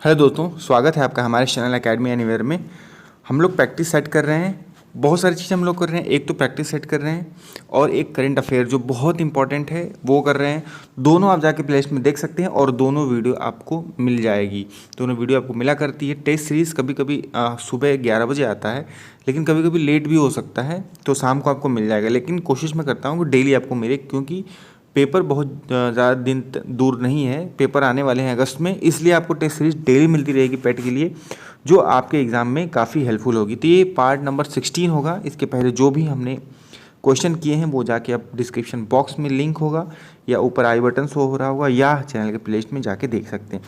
Hello दोस्तों, स्वागत है आपका हमारे चैनल एकेडमी एनीवेयर में। हम लोग प्रैक्टिस सेट कर रहे हैं। बहुत सारी चीज़ें हम लोग कर रहे हैं। एक तो प्रैक्टिस सेट कर रहे हैं और एक करंट अफेयर जो बहुत इंपॉर्टेंट है वो कर रहे हैं। दोनों आप जाके प्लेलिस्ट में देख सकते हैं और दोनों वीडियो आपको मिल जाएगी। दोनों वीडियो आपको मिला करती है। टेस्ट सीरीज़ कभी कभी सुबह 11 बजे आता है, लेकिन कभी कभी लेट भी हो सकता है, तो शाम को आपको मिल जाएगा। लेकिन कोशिश मैं करता हूँ कि डेली आपको मिले, क्योंकि पेपर बहुत ज़्यादा दिन दूर नहीं है। पेपर आने वाले हैं अगस्त में, इसलिए आपको टेस्ट सीरीज डेली मिलती रहेगी पेट के लिए, जो आपके एग्ज़ाम में काफ़ी हेल्पफुल होगी। तो ये पार्ट नंबर 16 होगा। इसके पहले जो भी हमने क्वेश्चन किए हैं वो जाके आप डिस्क्रिप्शन बॉक्स में लिंक होगा या ऊपर आई बटन शो हो रहा होगा या चैनल के प्लेलिस्ट में जाके देख सकते हैं।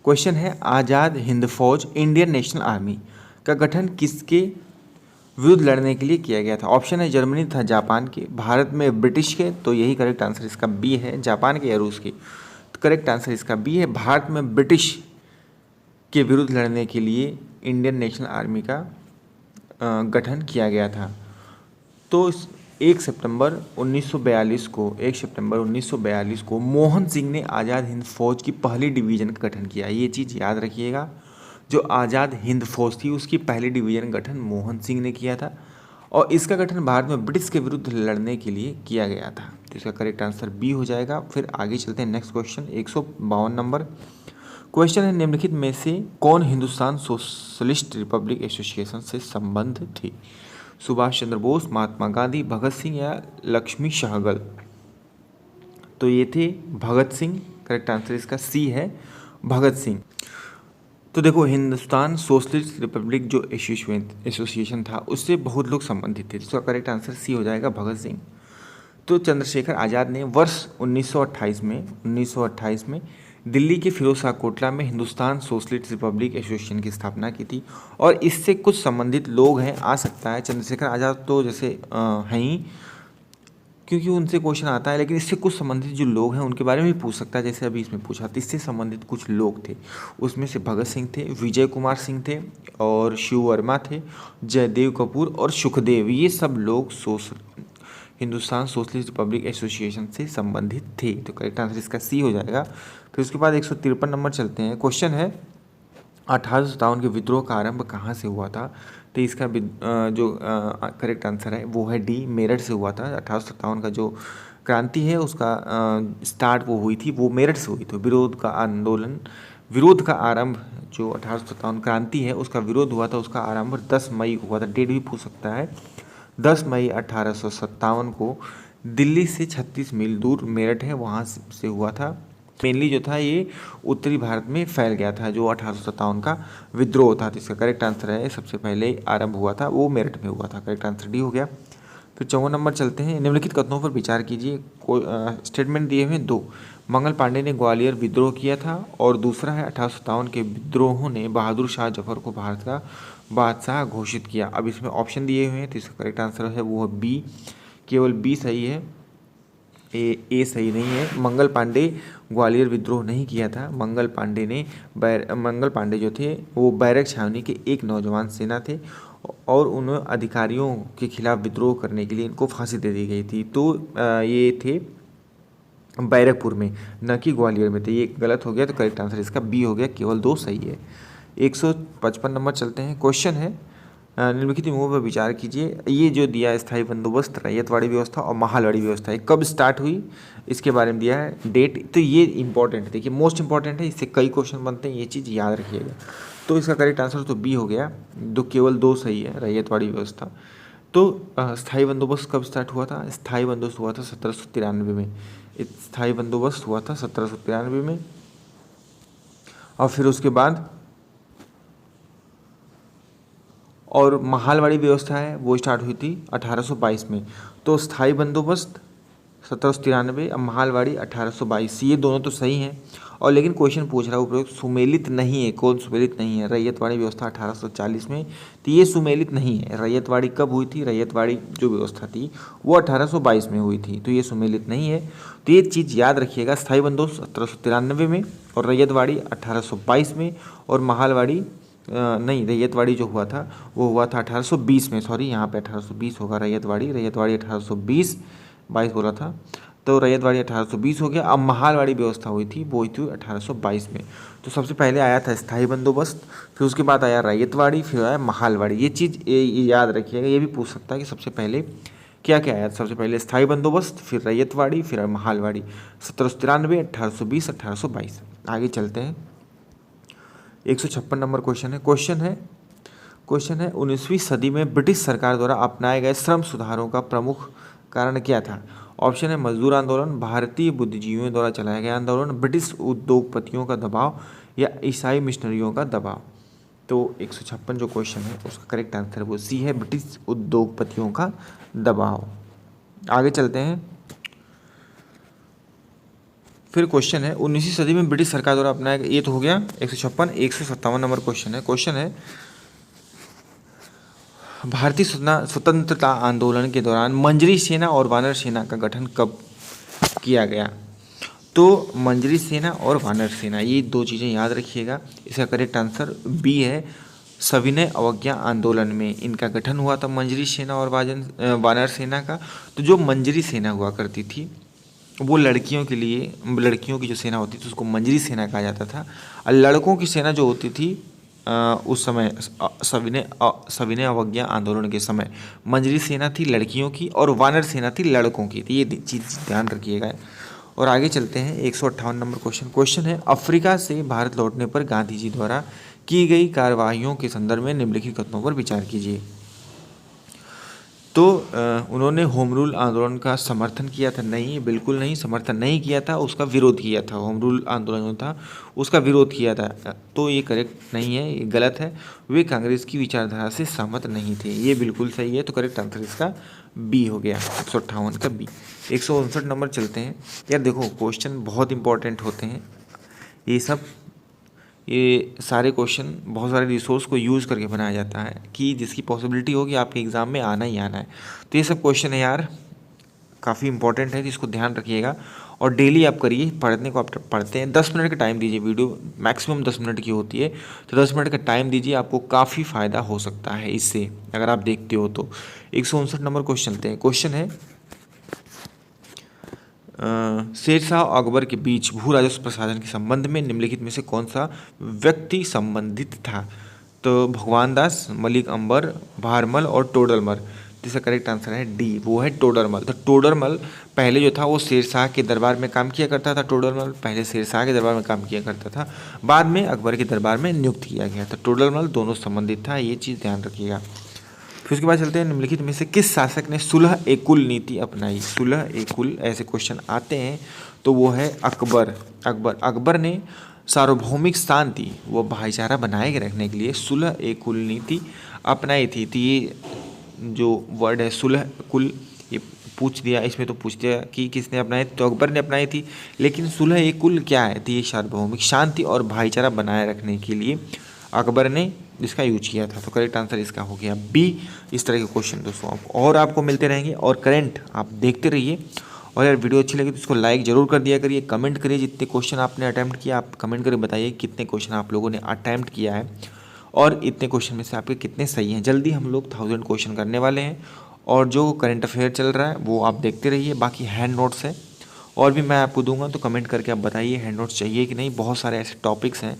क्वेश्चन है, आज़ाद हिंद फौज इंडियन नेशनल आर्मी का गठन किसके विरुद्ध लड़ने के लिए किया गया था? ऑप्शन है जर्मनी था, जापान के, भारत में ब्रिटिश के, तो यही करेक्ट आंसर इसका बी है। जापान के या रूस के, तो करेक्ट आंसर इसका बी है। भारत में ब्रिटिश के विरुद्ध लड़ने के लिए इंडियन नेशनल आर्मी का गठन किया गया था। तो 1 सितंबर 1942 को मोहन सिंह ने आज़ाद हिंद फौज की पहली डिवीज़न का गठन किया। ये चीज़ याद रखिएगा, जो आज़ाद हिंद फौज थी उसकी पहली डिवीज़न गठन मोहन सिंह ने किया था और इसका गठन भारत में ब्रिटिश के विरुद्ध लड़ने के लिए किया गया था। तो इसका करेक्ट आंसर बी हो जाएगा। फिर आगे चलते हैं नेक्स्ट क्वेश्चन, 152 नंबर क्वेश्चन है, निम्नलिखित में से कौन हिंदुस्तान सोशलिस्ट रिपब्लिक एसोसिएशन से संबद्ध थे? सुभाष चंद्र बोस, महात्मा गांधी, भगत सिंह या लक्ष्मी सहगल? तो ये थे भगत सिंह। करेक्ट आंसर इसका सी है, भगत सिंह। तो देखो, हिंदुस्तान सोशलिस्ट रिपब्लिक जो एसोसिएशन था उससे बहुत लोग संबंधित थे। इसका करेक्ट आंसर सी हो जाएगा, भगत सिंह। तो चंद्रशेखर आज़ाद ने वर्ष 1928 में दिल्ली के फिरोज शाह कोटला में हिंदुस्तान सोशलिस्ट रिपब्लिक एसोसिएशन की स्थापना की थी और इससे कुछ संबंधित लोग हैं, आ सकता है चंद्रशेखर आज़ाद तो जैसे हैं ही, क्योंकि उनसे क्वेश्चन आता है, लेकिन इससे कुछ संबंधित जो लोग हैं उनके बारे में भी पूछ सकता है, जैसे अभी इसमें पूछा। तो इससे संबंधित कुछ लोग थे, उसमें से भगत सिंह थे, विजय कुमार सिंह थे और शिव वर्मा थे, जयदेव कपूर और सुखदेव। ये सब लोग हिंदुस्तान सोशलिस्ट रिपब्लिक एसोसिएशन से संबंधित थे। तो करेक्ट आंसर इसका सी हो जाएगा। फिर उसके बाद 153 नंबर चलते हैं। क्वेश्चन है, 1857 के विद्रोह का आरंभ कहाँ से हुआ था? तो इसका जो करेक्ट आंसर है वो है डी, मेरठ से हुआ था। 1857 का जो क्रांति है उसका स्टार्ट वो हुई थी, वो मेरठ से हुई थी। विरोध का आंदोलन, विरोध का आरंभ जो 1857 क्रांति है उसका विरोध हुआ था, उसका आरंभ 10 मई को हुआ था। डेट भी पूछ सकता है। 10 मई 1857 को दिल्ली से 36 मील दूर मेरठ है, वहाँ से हुआ था। मेनली जो था ये उत्तरी भारत में फैल गया था, जो 1857 का विद्रोह था। तो इसका करेक्ट आंसर है, सबसे पहले आरंभ हुआ था वो मेरठ में हुआ था। करेक्ट आंसर डी हो गया। फिर 54 नंबर चलते हैं। निम्नलिखित कथनों पर विचार कीजिए। स्टेटमेंट दिए हुए दो, मंगल पांडे ने ग्वालियर विद्रोह किया था और दूसरा है 1857 के विद्रोहों ने बहादुर शाह जफर को भारत का बादशाह घोषित किया। अब इसमें ऑप्शन दिए हुए हैं, तो इसका करेक्ट आंसर है वो है बी, केवल बी सही है, ए सही नहीं है। मंगल पांडे ग्वालियर विद्रोह नहीं किया था। मंगल पांडे जो थे वो बैरक छावनी के एक नौजवान सेना थे और उन अधिकारियों के खिलाफ विद्रोह करने के लिए इनको फांसी दे दी गई थी। तो ये थे बैरकपुर में, न कि ग्वालियर में थे। ये गलत हो गया, तो करेक्ट आंसर इसका बी हो गया, केवल दो सही है। 155 नंबर चलते हैं। क्वेश्चन है, निम्नलिखित नियमों पर विचार कीजिए। ये जो दिया है, स्थायी बंदोबस्त, रैयतवाड़ी व्यवस्था और महालवाड़ी व्यवस्था, ये कब स्टार्ट हुई इसके बारे में दिया है डेट। तो ये इंपॉर्टेंट है, देखिए मोस्ट इंपॉर्टेंट है, इससे कई क्वेश्चन बनते हैं, ये चीज़ याद रखिएगा। तो इसका करेक्ट आंसर तो बी हो गया, केवल दो सही है, रैयतवाड़ी व्यवस्था। तो स्थायी बंदोबस्त कब स्टार्ट हुआ था? स्थायी बंदोबस्त हुआ था 1793 में। स्थायी बंदोबस्त हुआ था 1793 में और फिर उसके बाद और महालवाड़ी व्यवस्था है वो स्टार्ट हुई थी 1822 में। तो स्थायी बंदोबस्त 1793 और महालवाड़ी 1822, ये दोनों तो सही हैं। और लेकिन क्वेश्चन पूछ रहा है उपरोक्त सुमेलित नहीं है, कौन सुमेलित नहीं है? रैयतवाड़ी व्यवस्था 1840 में, तो ये सुमेलित नहीं है। रैयतवाड़ी कब हुई थी? रैयतवाड़ी जो व्यवस्था थी वो 1822 में हुई थी, तो ये सुमेलित नहीं है। तो ये चीज़ याद रखिएगा, स्थायी बंदोबस्त 1793 में और रैयतवाड़ी 1822 में और महालवाड़ी नहीं, रैयतवाड़ी जो हुआ था वो हुआ था 1820 में। सॉरी, यहाँ पे 1820 होगा, रैयतवाड़ी 1820 22 बोला था। तो रैयतवाड़ी 1820 हो गया। अब महालवाड़ी व्यवस्था हुई थी, वो हुई थी 1822 में। तो सबसे पहले आया था स्थायी बंदोबस्त, फिर उसके बाद आया रैयतवाड़ी, फिर आया महालवाड़ी। ये चीज़ याद रखिएगा, ये भी पूछ सकता है कि सबसे पहले क्या क्या आया। सबसे पहले स्थायी बंदोबस्त, फिर रैयतवाड़ी, फिर महालवाड़ी। 1793, 1820, 1822। आगे चलते हैं। 156 नंबर क्वेश्चन है 19वीं सदी में ब्रिटिश सरकार द्वारा अपनाए गए श्रम सुधारों का प्रमुख कारण क्या था। ऑप्शन है मजदूर आंदोलन, भारतीय बुद्धिजीवियों द्वारा चलाया गया आंदोलन, ब्रिटिश उद्योगपतियों का दबाव या ईसाई मिशनरियों का दबाव। तो 156 जो क्वेश्चन है उसका करेक्ट आंसर वो सी है, ब्रिटिश उद्योगपतियों का दबाव। आगे चलते हैं। फिर क्वेश्चन है 19वीं सदी में ब्रिटिश सरकार द्वारा अपनाया गया, ये तो हो गया 156। 157 नंबर क्वेश्चन है भारतीय स्वतंत्रता आंदोलन के दौरान मंजरी सेना और वानर सेना का गठन कब किया गया। तो मंजरी सेना और वानर सेना, ये दो चीज़ें याद रखिएगा। इसका करेक्ट आंसर बी है, सविनय अवज्ञा आंदोलन में इनका गठन हुआ था, मंजरी सेना और वानर सेना का। तो जो मंजरी सेना हुआ करती थी वो लड़कियों के लिए, लड़कियों की जो सेना होती थी उसको मंजरी सेना कहा जाता था, और लड़कों की सेना जो होती थी उस समय सविनय अवज्ञा आंदोलन के समय मंजरी सेना थी लड़कियों की और वानर सेना थी लड़कों की। तो ये चीज़ ध्यान रखिएगा। और आगे चलते हैं। 158 नंबर क्वेश्चन है अफ्रीका से भारत लौटने पर गांधी जी द्वारा की गई कार्यवाहियों के संदर्भ में निम्नलिखित कथनों पर विचार कीजिए। तो उन्होंने होम रूल आंदोलन का समर्थन किया था? नहीं, बिल्कुल नहीं, समर्थन नहीं किया था, उसका विरोध किया था। होम रूल आंदोलन जो था उसका विरोध किया था, तो ये करेक्ट नहीं है, ये गलत है। वे कांग्रेस की विचारधारा से सहमत नहीं थे, ये बिल्कुल सही है। तो करेक्ट आंसर इसका बी हो गया, 158 का बी। 159 नंबर चलते हैं। यार देखो क्वेश्चन बहुत इंपॉर्टेंट होते हैं, ये सारे क्वेश्चन बहुत सारे रिसोर्स को यूज़ करके बनाया जाता है कि जिसकी पॉसिबिलिटी होगी आपके एग्ज़ाम में आना ही आना है। तो ये सब क्वेश्चन है यार काफ़ी इंपॉर्टेंट है, तो इसको ध्यान रखिएगा और डेली आप करिए। पढ़ने को आप पढ़ते हैं, 10 मिनट का टाइम दीजिए, वीडियो मैक्सिमम 10 मिनट की होती है, तो 10 मिनट का टाइम दीजिए, आपको काफ़ी फ़ायदा हो सकता है इससे अगर आप देखते हो तो। 159 नंबर क्वेश्चन चलते हैं। क्वेश्चन है शेरशाह और अकबर के बीच भू राजस्व प्रशासन के संबंध में निम्नलिखित में से कौन सा व्यक्ति संबंधित था। तो भगवान दास, मलिक अंबर, भारमल और टोडरमल। जिसका करेक्ट आंसर है डी, वो है टोडरमल। तो टोडरमल पहले जो था वो शेरशाह के दरबार में काम किया करता था। टोडरमल पहले शेरशाह के दरबार में काम किया करता था, बाद में अकबर के दरबार में नियुक्त किया गया था। टोडरमल दोनों संबंधित था, ये चीज़ ध्यान रखिएगा। फिर उसके बाद चलते हैं, निम्नलिखित में से किस शासक ने सुलह ए कुल नीति अपनाई। सुलह ए कुल ऐसे क्वेश्चन आते हैं, तो वो है अकबर ने सार्वभौमिक शांति व भाईचारा बनाए रखने के लिए सुलह ए कुल नीति अपनाई थी। तो ये जो वर्ड है सुलह कुल, ये पूछ दिया, इसमें तो पूछ दिया कि किसने अपनाई, तो अकबर ने अपनाई थी। लेकिन सुलह ए कुल क्या है, तो ये सार्वभौमिक शांति और भाईचारा बनाए रखने के लिए अकबर ने इसका यूज किया था। तो करेक्ट आंसर इसका हो गया बी। इस तरह के क्वेश्चन दोस्तों आपको मिलते रहेंगे और करंट आप देखते रहिए। और यार वीडियो अच्छी लगी तो इसको लाइक जरूर कर दिया करिए, कमेंट करिए जितने क्वेश्चन आपने अटैम्प्ट किया, आप कमेंट करके बताइए कितने क्वेश्चन आप लोगों ने अटैम्प्ट किया है और इतने क्वेश्चन में से आपके कितने सही हैं। जल्दी हम लोग 1000 क्वेश्चन करने वाले हैं और जो करंट अफेयर चल रहा है वो आप देखते रहिए। बाकी हैंड नोट्स है और भी मैं आपको दूंगा, तो कमेंट करके आप बताइए हैंड नोट्स चाहिए कि नहीं। बहुत सारे ऐसे टॉपिक्स हैं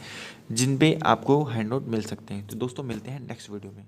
जिन पे आपको हैंड नोट मिल सकते हैं। तो दोस्तों मिलते हैं नेक्स्ट वीडियो में।